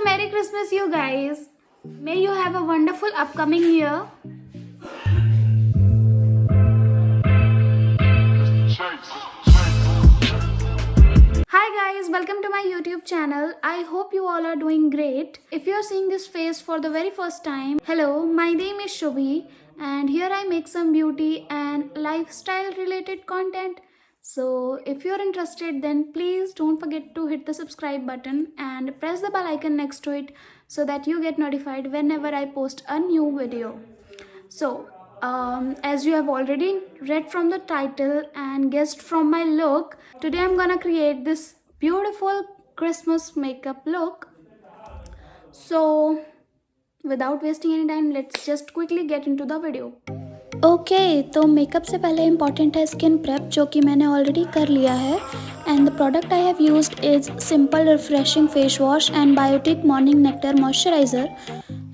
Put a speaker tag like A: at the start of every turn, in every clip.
A: Merry Christmas, you guys. May you have a wonderful upcoming year. Hi guys, welcome to my YouTube channel. I hope you all are doing great. If you are seeing this face for the very first time, hello, my name is Shubhi and here I make some beauty and lifestyle related content. So if you're interested, then please don't forget to hit the subscribe button and press the bell icon next to it so that you get notified whenever I post a new video. So, as you have already read from the title and guessed from my look, today I'm gonna create this beautiful Christmas makeup look. So, without wasting any time, let's just quickly get into the video. Okay तो makeup से पहले important है skin prep, जो कि मैंने already कर लिया है. And the product I have used is simple refreshing face wash and Biotique morning nectar moisturiser.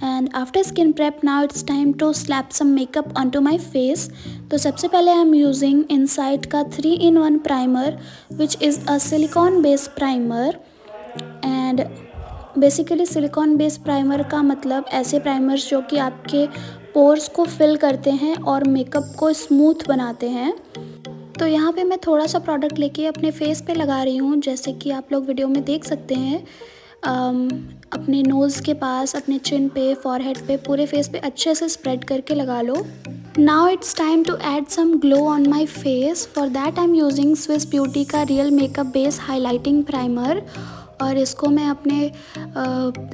A: And after skin prep now it's time to slap some makeup on to my face. तो सबसे पहले I am using Insight का 3-in-1 primer which is a silicone based primer. And basically silicone based primer का मतलब ऐसे primers जो कि आपके पोर्स को फिल करते हैं और मेकअप को स्मूथ बनाते हैं. तो यहाँ पे मैं थोड़ा सा प्रोडक्ट लेके अपने फेस पे लगा रही हूँ, जैसे कि आप लोग वीडियो में देख सकते हैं. अपने नोज़ के पास, अपने चिन पे, फॉरहेड पे, पूरे फेस पे अच्छे से स्प्रेड करके लगा लो. Now it's time to add some glow on my face. For that I am using Swiss Beauty का real makeup base highlighting primer. और इसको मैं अपने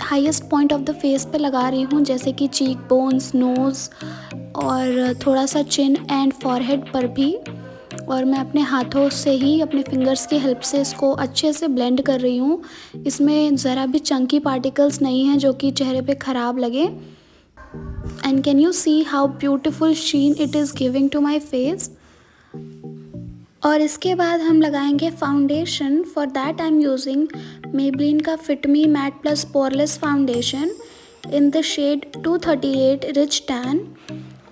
A: highest point of the face पे लगा रही हूँ, जैसे कि चीक बोन्स, नोज़ और थोड़ा सा चिन एंड फॉरहेड पर भी. और मैं अपने हाथों से ही, अपने फिंगर्स की हेल्प से इसको अच्छे से ब्लेंड कर रही हूँ. इसमें ज़रा भी चंकी पार्टिकल्स नहीं हैं जो कि चेहरे पे ख़राब लगे. And can you see how beautiful sheen it is giving to my face. और इसके बाद हम लगाएंगे foundation. For that I am using Maybelline का fit me matte plus poreless foundation in the shade 238 rich tan.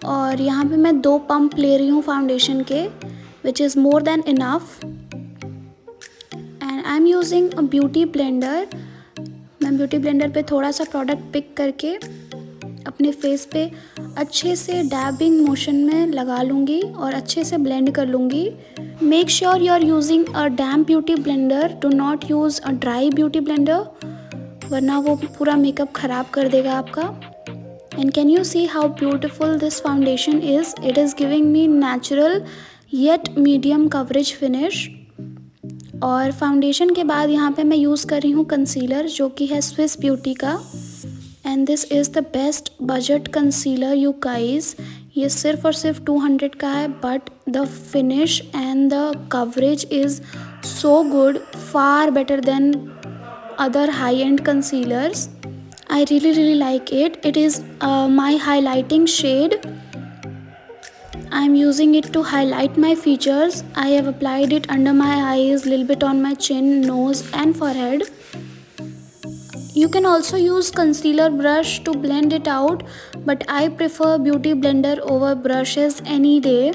A: और यहाँ पे मैं 2 पंप ले रही हूँ फाउंडेशन के, which is more than enough. And I am using a beauty blender. मैं ब्यूटी ब्लेंडर पे थोड़ा सा प्रोडक्ट पिक करके अपने फेस पे अच्छे से डैबिंग मोशन में लगा लूँगी और अच्छे से ब्लेंड कर लूँगी. Make sure you are using a damp beauty blender, do not use a dry beauty blender, वरना वो पूरा मेकअप ख़राब कर देगा आपका. And can you see how beautiful this foundation is. It is giving me natural yet medium coverage finish. और foundation के बाद यहाँ पे मैं यूज़ कर रही हूँ कंसीलर, जो कि है स्विस ब्यूटी का. And this is the best budget concealer you guys. ये सिर्फ और सिर्फ 200 का है, but the finish and the coverage is so good, far better than other high and concealers. I really like it. It is my highlighting shade. I am using it to highlight my features. I have applied it under my eyes, little bit on my chin, nose and forehead. You can also use concealer brush to blend it out, but I prefer beauty blender over brushes any day.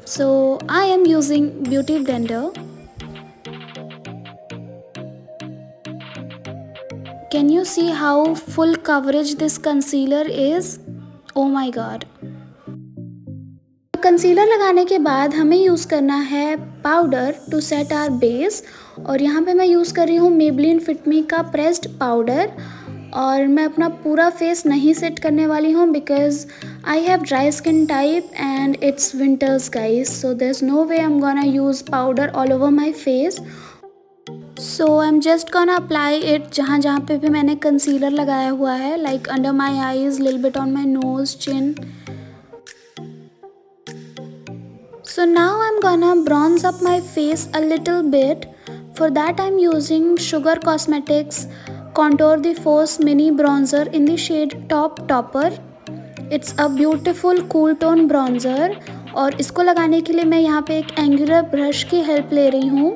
A: So I am using beauty blender. Can you see how full coverage this concealer is? Oh my god. Concealer लगाने के बाद हमें use करना है powder to set our base. और यहाँ पे मैं यूज़ कर रही हूँ मेबलिन फिट मी का प्रेस्ड पाउडर. और मैं अपना पूरा फेस नहीं सेट करने वाली हूँ, because I have dry skin type and it's winters guys. So there is no way I am gonna use powder all over my face. So I am just gonna apply it जहाँ जहाँ पे भी मैंने concealer लगाया हुआ है, like under my eyes, little bit on my nose, chin. So now I'm gonna bronze up my face a little bit. For that I'm using Sugar Cosmetics Contour the Force Mini Bronzer in the shade Top Topper. It's a beautiful cool tone bronzer. और इसको लगाने के लिए मैं यहाँ पे एक angular brush की हेल्प ले रही हूँ.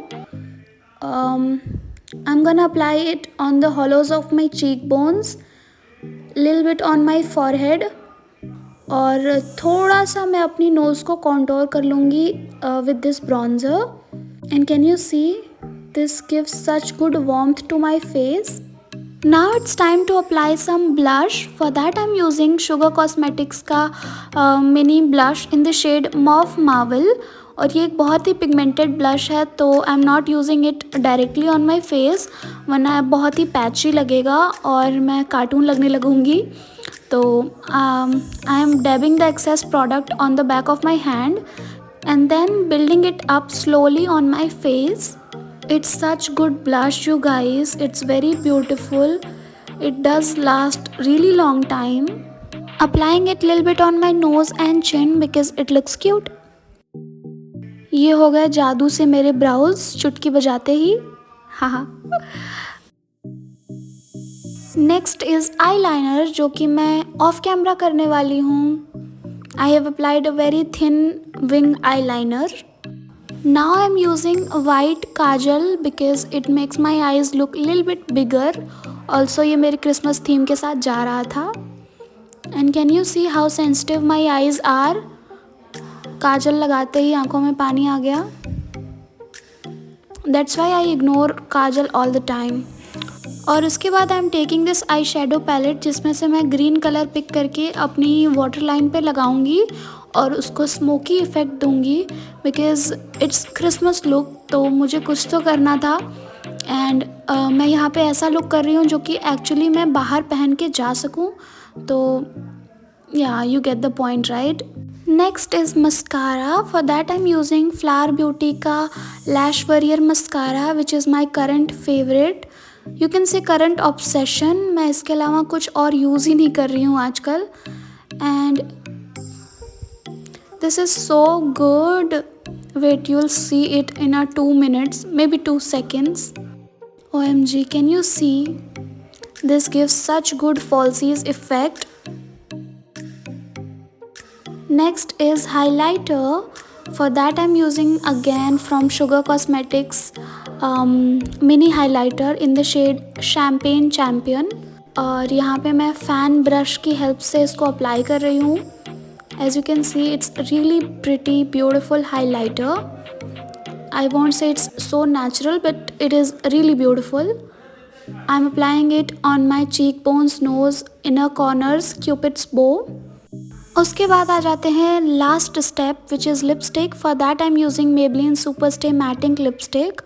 A: I'm gonna apply it on the hollows of my cheekbones, little bit on my forehead. और थोड़ा सा मैं अपनी नोज़ को कॉन्टोर कर लूँगी with this bronzer. And can you see this gives such good warmth to my face. Now it's time to apply some blush. For that I'm using Sugar Cosmetics का mini blush in the shade Mauve Marvel. और ये एक बहुत ही pigmented blush है, तो I am not using it directly on my face, वरना बहुत ही patchy लगेगा और मैं कार्टून लगने लगूँगी. तो I am dabbing the excess product on the back of my hand and then building it up slowly on my face. It's such good blush, you guys. It's very beautiful. It does last really long time. Applying it little bit on my nose and chin because it looks cute. ये हो गया जादू से मेरे browse चुटकी बजाते ही. हाँ. Next is eyeliner, जो कि मैं ऑफ कैमरा करने वाली हूँ. I have applied a very thin wing eyeliner. Now I am using white kajal because it makes my eyes look little bit bigger. Also ये मेरे Christmas theme के साथ जा रहा था. And can you see how sensitive my eyes are? काजल लगाते ही आंखों में पानी आ गया. That's why I ignore Kajal all the time. और उसके बाद I am taking this eye shadow palette, जिसमें से मैं ग्रीन कलर पिक करके अपनी वाटर लाइन पे लगाऊंगी और उसको स्मोकी इफ़ेक्ट दूंगी बिकॉज़ इट्स क्रिसमस लुक, तो मुझे कुछ तो करना था. एंड मैं यहाँ पे ऐसा लुक कर रही हूँ जो कि एक्चुअली मैं बाहर पहन के जा सकूँ. तो yeah you get the point right. Next is mascara. For that I am using Flower Beauty का lash warrior mascara which is my current favourite. You can say current obsession. मैं इसके अलावा कुछ और यूज़ ही नहीं कर रही हूँ आजकल. And this is so good. Wait, you will see it in a 2 minutes, maybe 2 seconds. OMG, can you see? This gives such good falsies effect. Next is highlighter. For that I'm using again from Sugar Cosmetics mini highlighter in the shade Champagne Champion. और यहाँ पे मैं fan brush की help से इसको apply कर रही हूँ. As you can see, it's really pretty beautiful highlighter. I won't say it's so natural, but it is really beautiful. I'm applying it on my cheekbones, nose, inner corners, Cupid's bow. उसके बाद आ जाते हैं last step which is lipstick. For that I am using Maybelline Superstay matte ink lipstick.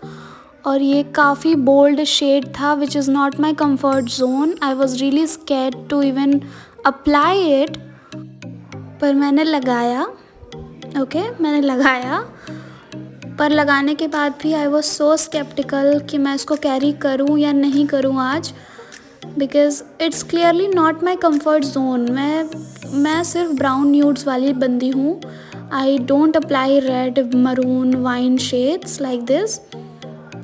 A: और ये काफ़ी bold shade था which is not my comfort zone. I was really scared to even apply it, पर मैंने लगाया. मैंने लगाया, पर लगाने के बाद भी आई वॉज सो स्केप्टिकल कि मैं इसको कैरी करूँ या नहीं करूँ आज, because it's clearly not my comfort zone. मैं सिर्फ ब्राउन न्यूड्स वाली बंदी हूँ. I don't apply red, maroon, wine shades like this.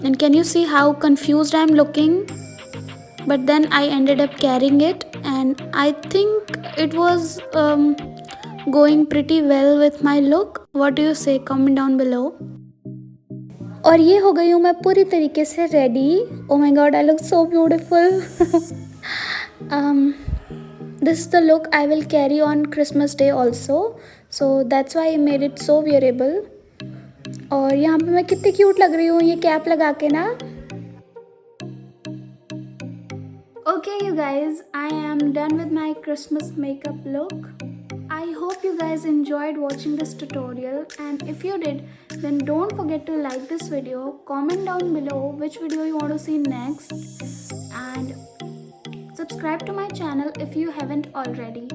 A: And can you see how confused I am looking? But then I ended up carrying it and I think it was going pretty well with my look. What do you say? Comment down below. और ये हो गई हूँ मैं पूरी तरीके से ready. Oh my god, I look so beautiful. This is the look I will carry on Christmas Day also. So that's why I made it so wearable. और यहाँ पे मैं कितनी क्यूट लग रही हूँ ये कैप लगा के ना. Okay you guys, I am done with my Christmas makeup look. I hope you guys enjoyed watching this tutorial, and if you did, then don't forget to like this video, comment down below which video you want to see next, and subscribe to my channel if you haven't already.